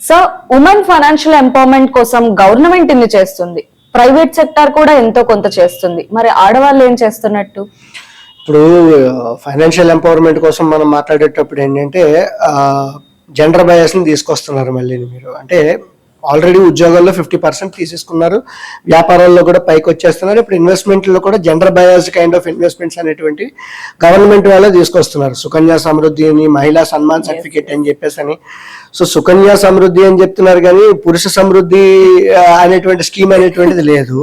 So women financial empowerment కోసం government ఇన్ని చేస్తుంది, ప్రైవేట్ సెక్టార్ కూడా ఎంతో కొంత చేస్తుంది. మరి ఆడవాళ్ళు ఏం చేస్తున్నట్టు? ఇప్పుడు ఫైనాన్షియల్ ఎంపవర్మెంట్ కోసం మనం మాట్లాడేటప్పుడు ఏంటంటే జెండర్ బయాస్ ని తీసుకొస్తున్నారు మళ్ళీ. మీరు అంటే ఆల్రెడీ ఉద్యోగాల్లో 50% తీసేసుకున్నారు, వ్యాపారాల్లో కూడా పైకి వచ్చేస్తున్నారు. ఇప్పుడు ఇన్వెస్ట్మెంట్లో కూడా gender biased kind of investments అనేటువంటి గవర్నమెంట్ వాళ్ళే తీసుకొస్తున్నారు. సుకన్య సమృద్ధి అని, మహిళా సన్మాన్ సర్టిఫికేట్ అని చెప్పేసి అని. సో సుకన్య సమృద్ధి అని చెప్తున్నారు కానీ పురుష సమృద్ధి అనేటువంటి స్కీమ్ అనేటువంటిది లేదు.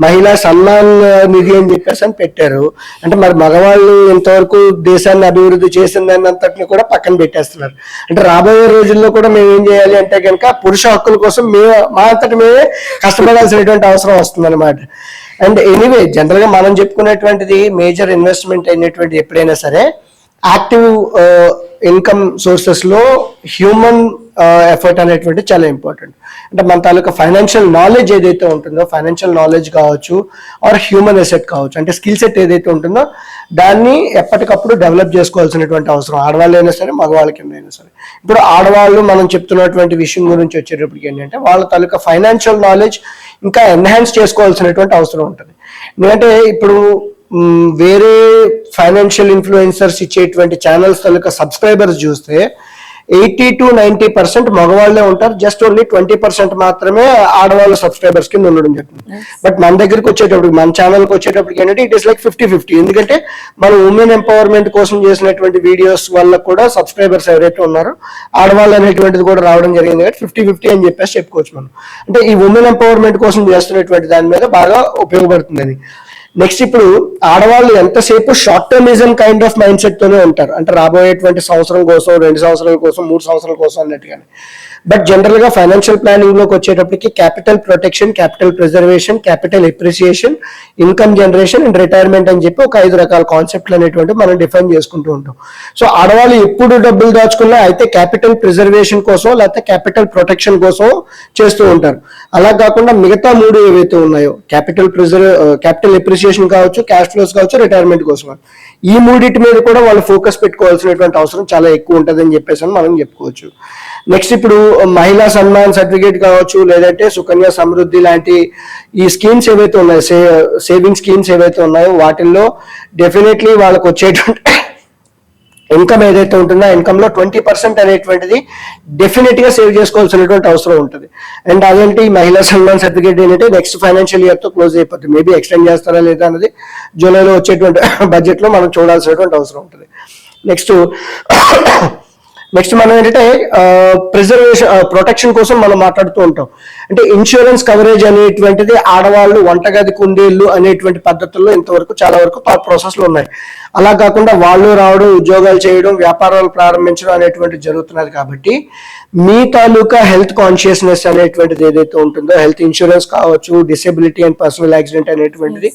మహిళా సన్మాన్ నిధి అని చెప్పేసి అని పెట్టారు. అంటే మరి మగవాళ్ళు ఇంతవరకు దేశాన్ని అభివృద్ధి చేసిందని అంతటిని కూడా పక్కన పెట్టేస్తున్నారు. అంటే రాబోయే రోజుల్లో కూడా మేము ఏం చేయాలి అంటే కనుక పురుష హక్కుల కోసం మా అంతటి మేమే కష్టపడాల్సినటువంటి అవసరం వస్తుంది అనమాట. అండ్ ఎనీవే జనరల్ గా మనం చెప్పుకునేటువంటిది మేజర్ ఇన్వెస్ట్మెంట్ అయినటువంటి ఎప్పుడైనా సరే యాక్టివ్ ఇన్కమ్ సోర్సెస్ లో హ్యూమన్ ఎఫర్ట్ అనేటువంటి చాలా ఇంపార్టెంట్. అంటే మన తాలూకా ఫైనాన్షియల్ నాలెడ్జ్ ఏదైతే ఉంటుందో, ఫైనాన్షియల్ నాలెడ్జ్ కావచ్చు ఆర్ హ్యూమన్ ఎసెట్ కావచ్చు, అంటే స్కిల్ సెట్ ఏదైతే ఉంటుందో దాన్ని ఎప్పటికప్పుడు డెవలప్ చేసుకోవాల్సినటువంటి అవసరం ఆడవాళ్ళైనా సరే మగవాళ్ళ కిందైనా సరే. ఇప్పుడు ఆడవాళ్ళు మనం చెప్తున్నటువంటి విషయం గురించి వచ్చేటప్పటికి ఏంటంటే వాళ్ళ తాలూకా ఫైనాన్షియల్ నాలెడ్జ్ ఇంకా ఎన్హాన్స్ చేసుకోవాల్సినటువంటి అవసరం ఉంటుంది. ఎందుకంటే ఇప్పుడు వేరే ఫైనాన్షియల్ ఇన్ఫ్లుయెన్సర్స్ ఇచ్చేటువంటి ఛానల్స్ తాలూకా సబ్స్క్రైబర్స్ చూస్తే 80 to 90% మగవాళ్ళే ఉంటారు, జస్ట్ ఓన్లీ 20% మాత్రమే ఆడవాళ్ళ సబ్స్క్రైబర్స్ కింద ఉండడం జరుగుతుంది. బట్ మన దగ్గరికి వచ్చేటప్పటికి, మన ఛానల్కి వచ్చేటప్పటికి ఏంటంటే ఇట్ ఈస్ లైక్ 50-50. ఎందుకంటే మనం ఉమెన్ ఎంపవర్మెంట్ కోసం చేసినటువంటి వీడియోస్ వల్ల కూడా సబ్స్క్రైబర్స్ ఎవరైతే ఉన్నారో ఆడవాళ్ళు అనేటువంటిది కూడా రావడం జరిగింది కాబట్టి 50-50 అని చెప్పేసి చెప్పుకోవచ్చు మనం. అంటే ఈ ఉమెన్ ఎంపవర్మెంట్ కోసం చేస్తున్నటువంటి దాని మీద బాగా ఉపయోగపడుతుందని. నెక్స్ట్ ఇప్పుడు ఆడవాళ్ళు ఎంతసేపు short termism kind of mindset తోనే ఉంటారు. అంటే రాబోయేటువంటి సంవత్సరం కోసం, 2 సంవత్సరాల కోసం, 3 సంవత్సరాల కోసం అన్నట్టుగానే. బట్ జనరల్ గా ఫైనాన్షియల్ ప్లానింగ్ లోకి వచ్చేటప్పటికి capital protection, capital preservation, capital appreciation, income generation and retirement అని చెప్పి ఒక 5 రకాల కాన్సెప్ట్లు అనేటువంటి మనం డిఫైన్ చేసుకుంటూ ఉంటాం. సో ఆడవాళ్ళు ఎప్పుడు డబ్బులు దాచుకున్నా అయితే క్యాపిటల్ ప్రిజర్వేషన్ కోసం లేకపోతే క్యాపిటల్ ప్రొటెక్షన్ కోసం చేస్తూ ఉంటారు. అలా కాకుండా మిగతా 3 ఏవైతే ఉన్నాయో క్యాపిటల్ ఎప్రిసియేషన్ కావచ్చు, క్యాష్ ఫ్లోస్ కావచ్చు, రిటైర్మెంట్ కోసం, ఈ 3 మీద కూడా వాళ్ళు ఫోకస్ పెట్టుకోవాల్సినటువంటి అవసరం చాలా ఎక్కువ ఉంటుందని చెప్పేసి మనం చెప్పుకోవచ్చు. నెక్స్ట్ ఇప్పుడు మహిళా సన్మాన్ సర్టిఫికేట్ కావచ్చు, లేదంటే సుకన్య సమృద్ధి లాంటి ఈ స్కీమ్స్ ఏవైతే ఉన్నాయో, సేవింగ్ స్కీమ్స్ ఏవైతే ఉన్నాయో వాటిల్లో డెఫినెట్లీ వాళ్ళకి వచ్చేటువంటి ఇన్కమ్ ఏదైతే ఉంటుందో ఇన్కమ్ లో 20% అనేటువంటిది డెఫినెట్ గా సేవ్ చేసుకోవాల్సినటువంటి అవసరం ఉంటుంది. అండ్ అదేంటి మహిళా సన్మాన్ సర్టిఫికేట్ ఏంటంటే నెక్స్ట్ ఫైనాన్షియల్ ఇయర్ తో క్లోజ్ అయిపోతుంది. మేబీ ఎక్స్టెండ్ చేస్తారా లేదా అనేది జూలైలో వచ్చేటువంటి బడ్జెట్ లో మనం చూడాల్సినటువంటి అవసరం ఉంటుంది. నెక్స్ట్ మనం ఏంటంటే ప్రిజర్వేషన్, ప్రొటెక్షన్ కోసం మనం మాట్లాడుతూ ఉంటాం. అంటే ఇన్సూరెన్స్ కవరేజ్ అనేటువంటిది ఆడవాళ్ళు వంటగది కుందేళ్ళు అనేటువంటి పద్ధతుల్లో ఇంతవరకు చాలా వరకు థాట్ ప్రాసెస్లు ఉన్నాయి. అలా కాకుండా వాళ్ళు రావడం, ఉద్యోగాలు చేయడం, వ్యాపారాలు ప్రారంభించడం అనేటువంటి జరుగుతున్నది. కాబట్టి మీ తాలూకా హెల్త్ కాన్షియస్నెస్ అనేటువంటిది ఏదైతే ఉంటుందో, హెల్త్ ఇన్సూరెన్స్ కావచ్చు, డిసేబిలిటీ అండ్ పర్సనల్ యాక్సిడెంట్ అనేటువంటిది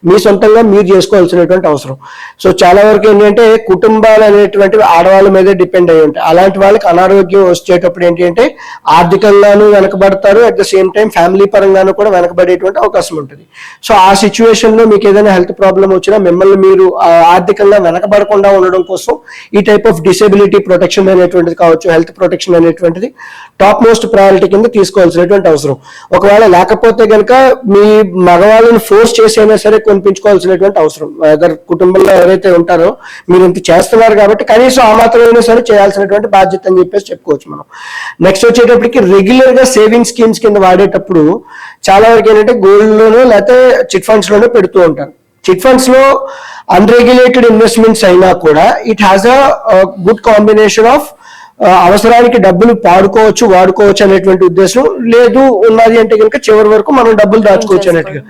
మీ సొంతంగా మీరు చేసుకోవాల్సినటువంటి అవసరం. సో చాలా వరకు ఏంటంటే కుటుంబాలు అనేటువంటివి ఆడవాళ్ళ మీదే డిపెండ్ అయ్యి ఉంటాయి. అలాంటి వాళ్ళకి అనారోగ్యం వచ్చేటప్పుడు ఏంటి అంటే ఆర్థికంగాను వెనకబడతారు, at the same time family పరంగాను కూడా వెనకబడేటువంటి అవకాశం ఉంటుంది. సో ఆ సిచ్యువేషన్ లో మీకు ఏదైనా హెల్త్ ప్రాబ్లం వచ్చినా మిమ్మల్ని మీరు ఆర్థికంగా వెనకబడకుండా ఉండడం కోసం ఈ టైప్ ఆఫ్ డిసేబిలిటీ ప్రొటెక్షన్ అనేటువంటిది కావచ్చు, హెల్త్ ప్రొటెక్షన్ అనేటువంటిది టాప్ మోస్ట్ ప్రయారిటీ కింద తీసుకోవాల్సినటువంటి అవసరం. ఒకవేళ లేకపోతే కనుక మీ మగవాళ్ళని ఫోర్స్ చేసైనా సరే కొనిపించుకోవాల్సినటువంటి అవసరం. అదర్ కుటుంబంలో ఎవరైతే ఉంటారో మీరు ఇంత చేస్తున్నారు కాబట్టి కనీసం ఆ మాత్రమైనా సరే చేయాల్సినటువంటి బాధ్యత అని చెప్పేసి చెప్పుకోవచ్చు మనం. నెక్స్ట్ వచ్చేటప్పటికి రెగ్యులర్ గా సేవింగ్ స్కీమ్స్ కింద వాడేటప్పుడు చాలా వరకు ఏంటంటే గోల్డ్ లోనో లేకపోతే చిట్ ఫండ్స్ లోనో పెడుతూ ఉంటారు. చిట్ ఫండ్స్ లో అన్రెగ్యులేటెడ్ ఇన్వెస్ట్మెంట్స్ అయినా కూడా it has a good combination of అవసరానికి డబ్బులు వాడుకోవచ్చు అనేటువంటి ఉద్దేశం లేదు. ఉన్నది అంటే కనుక చివరి వరకు మనం డబ్బులు దాచుకోవచ్చు అన్నట్టుగా.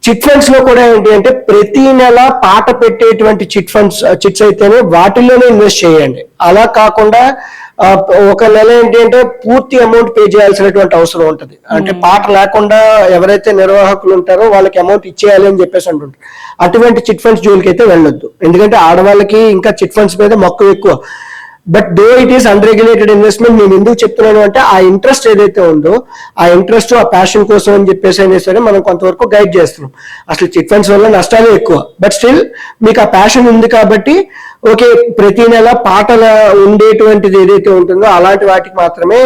చిట్ ఫండ్స్ లో కూడా ఏంటి అంటే ప్రతి నెల పాట పెట్టేటువంటి చిట్స్ అయితేనే వాటిల్లోనే ఇన్వెస్ట్ చేయండి. అలా కాకుండా ఒక నెల ఏంటి అంటే పూర్తి అమౌంట్ పే చేయాల్సినటువంటి అవసరం ఉంటుంది. అంటే పాట లేకుండా ఎవరైతే నిర్వాహకులు ఉంటారో వాళ్ళకి అమౌంట్ ఇచ్చేయాలి అని చెప్పేసి అంటుంటారు. అటువంటి చిట్ ఫండ్స్ జోలికి అయితే వెళ్ళొద్దు. ఎందుకంటే ఆడవాళ్ళకి ఇంకా చిట్ ఫండ్స్ మీద మక్కువ ఎక్కువ. But though it is unregulated investment. నేను ఎందుకు చెప్తున్నాను అంటే ఆ ఇంట్రెస్ట్ ఏదైతే ఉందో ఆ ఇంట్రెస్ట్, ఆ ప్యాషన్ కోసం అని చెప్పేసి అయినా సరే మనం కొంతవరకు గైడ్ చేస్తున్నాం. అసలు చిట్ ఫండ్స్ వల్ల నష్టాలే ఎక్కువ, బట్ స్టిల్ మీకు ఆ ప్యాషన్ ఉంది కాబట్టి ఓకే, ప్రతి నెల పాటల ఉండేటువంటిది ఏదైతే ఉంటుందో అలాంటి వాటికి మాత్రమే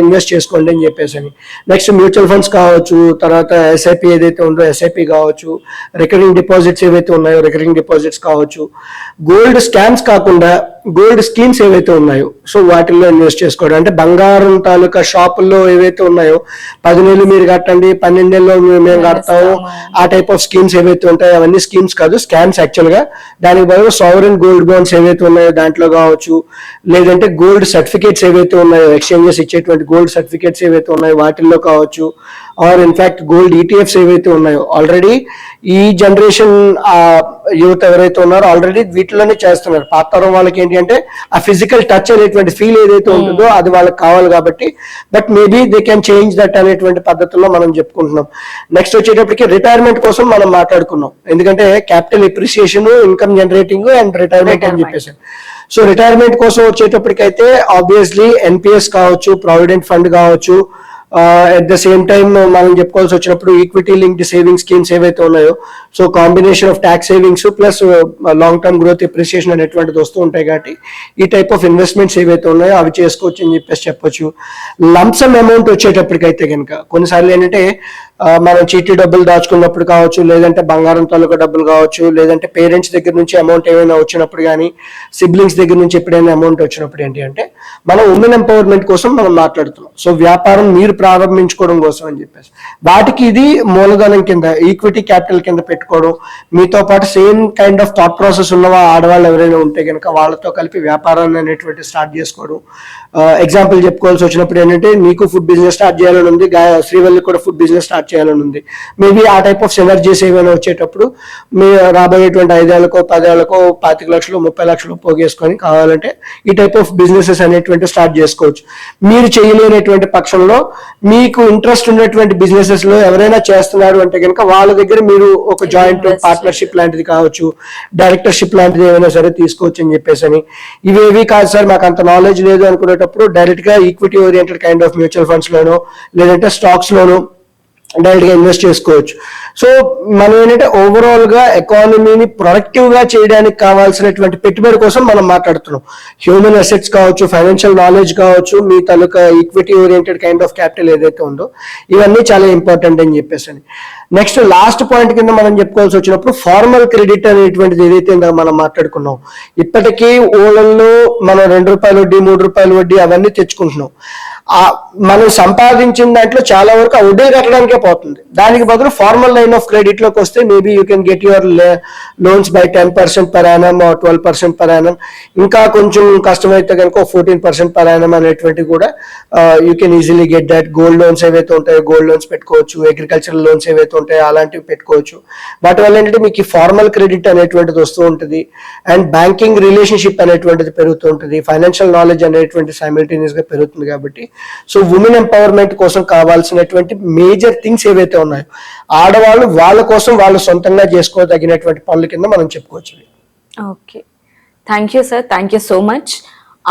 ఇన్వెస్ట్ చేసుకోండి అని చెప్పేసి అని. నెక్స్ట్ మ్యూచువల్ ఫండ్స్ కావచ్చు, తర్వాత ఎస్ఐపి ఏదైతే ఉందో ఎస్ఐపి కావచ్చు, రికరింగ్ డిపాజిట్స్ ఏవైతే ఉన్నాయో రికరింగ్ డిపాజిట్స్ కావచ్చు, గోల్డ్ స్కామ్స్ కాకుండా గోల్డ్ స్కీమ్స్ ఏవైతే ఉన్నాయో సో వాటిల్లో ఇన్వెస్ట్ చేసుకోవడం. అంటే బంగారం తాలూకా షాపుల్లో ఏవైతే ఉన్నాయో 10 నెలలు మీరు కట్టండి, 12 నెలల్లో మేము కడతాము, ఆ టైప్ ఆఫ్ స్కీమ్స్ ఏవైతే ఉంటాయో అవన్నీ స్కీమ్స్ కాదు, స్కామ్స్ యాక్చువల్ గా. దానికి బదులు సావరెన్ గోల్డ్ బాండ్స్ ఏవైతే ఉన్నాయో దాంట్లో కావచ్చు, లేదంటే గోల్డ్ సర్టిఫికేట్స్ ఏవైతే ఉన్నాయో ఎక్స్చేంజెస్ ఇచ్చేటువంటి గోల్డ్ సర్టిఫికేట్స్ ఏవైతే ఉన్నాయో వాటిల్లో కావచ్చు, ఆర్ ఇన్ఫాక్ట్ గోల్డ్ ఈటీఎఫ్స్ ఏవైతే ఉన్నాయో ఆల్రెడీ ఈ జనరేషన్ యూత్ ఎవరైతే ఉన్నారో ఆల్రెడీ వీటిలోనే చేస్తున్నారు. పాత తరం వాళ్ళకి ఏంటి అంటే ఆ ఫిజికల్ టచ్ అనేటువంటి ఫీల్ ఏదైతే ఉంటుందో అది వాళ్ళకి కావాలి కాబట్టి, but maybe they can change that అనేటువంటి పద్ధతుల్లో మనం చెప్పుకుంటున్నాం. నెక్స్ట్ వచ్చేటప్పటికి రిటైర్మెంట్ కోసం మనం మాట్లాడుకున్నాం, ఎందుకంటే capital appreciation, income generating and retirement అని చెప్పేసి. సో రిటైర్మెంట్ కోసం వచ్చేటప్పటికైతే ఆబ్వియస్లీ ఎన్పిఎస్ కావచ్చు, ప్రావిడెంట్ ఫండ్ కావచ్చు, అట్ ద సేమ్ టైం మనం చెప్పుకోవాల్సి వచ్చినప్పుడు ఈక్విటీ లింక్డ్ సేవింగ్ స్కీమ్స్ ఏవైతే ఉన్నాయో so combination of tax savings plus long term growth appreciation అనేటువంటిది వస్తూ ఉంటాయి. కాబట్టి ఈ టైప్ ఆఫ్ ఇన్వెస్ట్మెంట్స్ ఏవైతే ఉన్నాయో అవి చేసుకోవచ్చు అని చెప్పేసి చెప్పొచ్చు. లంసమ్ అమౌంట్ వచ్చేటప్పటికైతే కనుక కొన్నిసార్లు ఏంటంటే మనం చీటీ డబ్బులు దాచుకున్నప్పుడు కావచ్చు, లేదంటే బంగారం తాలూకా డబ్బులు కావచ్చు, లేదంటే పేరెంట్స్ దగ్గర నుంచి అమౌంట్ ఏమైనా వచ్చినప్పుడు కానీ, సిబ్లింగ్స్ దగ్గర నుంచి ఎప్పుడైనా అమౌంట్ వచ్చినప్పుడు ఏంటి అంటే మనం ఉమెన్ ఎంపవర్మెంట్ కోసం మనం మాట్లాడుతున్నాం. సో వ్యాపారం మీరు ప్రారంభించుకోవడం కోసం అని చెప్పేసి వాటికి ఇది మూలధనం కింద ఈక్విటీ క్యాపిటల్ కింద పెట్టుకోవడం, మీతో పాటు same kind of thought process ఉన్న ఆడవాళ్ళు ఎవరైనా ఉంటే కనుక వాళ్ళతో కలిపి వ్యాపారాన్ని అనేటువంటి స్టార్ట్ చేసుకోవడం. ఎగ్జాంపుల్ చెప్పుకోవాల్సి వచ్చినప్పుడు ఏంటంటే నీకు ఫుడ్ బిజినెస్ స్టార్ట్ చేయాలని ఉంది, శ్రీవల్లి కూడా ఫుడ్ బిజినెస్ స్టార్ట్ చేయాలని ఉంది. మేబీ ఆ టైప్ ఆఫ్ సినర్జీస్ ఏమైనా వచ్చేటప్పుడు మీ రాబోయేటువంటి 5 ఏళ్లకో 10 ఏళ్లకో 25 లక్షలు 30 లక్షలు పోగేసుకొని కావాలంటే ఈ టైప్ ఆఫ్ బిజినెసెస్ అనేటువంటి స్టార్ట్ చేసుకోవచ్చు. మీరు చేయలేనటువంటి పక్షంలో మీకు ఇంట్రెస్ట్ ఉన్నటువంటి బిజినెసెస్ లో ఎవరైనా చేస్తున్నారు అంటే కనుక వాళ్ళ దగ్గర మీరు ఒక జాయింట్ పార్ట్నర్షిప్ లాంటిది కావచ్చు, డైరెక్టర్షిప్ లాంటిది ఏమైనా సరే తీసుకోవచ్చు అని చెప్పేసి అని. ఇవేవి కాదు సార్ మాకు అంత నాలెడ్జ్ లేదు అనుకునేటప్పుడు డైరెక్ట్ గా equity oriented kind of mutual funds లోనో లేదంటే స్టాక్స్ లోనో డైరెక్ట్ గా ఇన్వెస్ట్ చేసుకోవచ్చు. సో మనం ఏంటంటే ఓవరాల్ గా ఎకానమీని ప్రొడక్టివ్ గా చేయడానికి కావాల్సినటువంటి పెట్టుబడి కోసం మనం మాట్లాడుతున్నాం. హ్యూమన్ అసెట్స్ కావచ్చు, ఫైనాన్షియల్ నాలెడ్జ్ కావచ్చు, మీ తాలూకా equity oriented kind of capital ఏదైతే ఉందో ఇవన్నీ చాలా ఇంపార్టెంట్ అని చెప్పేసి అని. నెక్స్ట్ లాస్ట్ పాయింట్ కింద మనం చెప్పుకోవాల్సి వచ్చినప్పుడు ఫార్మల్ క్రెడిట్ అనేటువంటిది ఏదైతే మనం మాట్లాడుకున్నాం. ఇప్పటికీ ఓళ్ళల్లో మనం ₹2 వడ్డీ, ₹3 వడ్డీ అవన్నీ తెచ్చుకుంటున్నాం. మనం సంపాదించిన దాంట్లో చాలా వరకు ఆ వడ్డీ కట్టడానికే పోతుంది. దానికి బదులు ఫార్మల్ లైన్ ఆఫ్ క్రెడిట్ లోకి వస్తే maybe you can get your loans by 10% per annum or 12% per annum. ఇంకా కొంచెం కష్టమైతే కనుక 14% per annum అనేటువంటి కూడా you can easily get that. Gold loans ఏవైతే ఉంటాయో గోల్డ్ లోన్స్ పెట్టుకోవచ్చు, అగ్రికల్చరల్ లోన్స్ ఏవైతే ఉంటాయో అలాంటివి పెట్టుకోవచ్చు. వాటి వల్ల ఏంటంటే మీకు ఫార్మల్ క్రెడిట్ అనేటువంటిది వస్తూ ఉంటుంది అండ్ బ్యాంకింగ్ రిలేషన్షిప్ అనేటువంటిది పెరుగుతూ ఉంటుంది, ఫైనాన్షియల్ నాలెడ్జ్ అనేటువంటి సైమల్టేనియస్ గా పెరుగుతుంది. కాబట్టి సో ఉమెన్ ఎంపవర్మెంట్ కోసం కావాల్సినటువంటి మేజర్ థింగ్స్ ఏవైతే ఉన్నాయో ఆడవాళ్ళు వాళ్ళ కోసం వాళ్ళు సొంతంగా చేసుకోదగినటువంటి పనుల కింద మనం చెప్పుకోవచ్చు. Okay, thank you sir, thank you so much.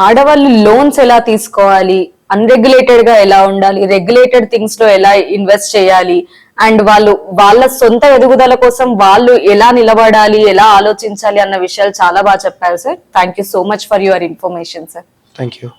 ఆడవాళ్ళు లోన్స్ ఎలా తీసుకోవాలి, అన్రెగ్యులేటెడ్ గా ఎలా ఉండాలి, రెగ్యులేటెడ్ థింగ్స్ లో ఎలా ఇన్వెస్ట్ చేయాలి, అండ్ వాళ్ళు వాళ్ళ సొంత ఎదుగుదల కోసం వాళ్ళు ఎలా నిలబడాలి, ఎలా ఆలోచించాలి అన్న విషయాలు చాలా బాగా చెప్పారు sir. Thank you so much for your information sir. Thank you.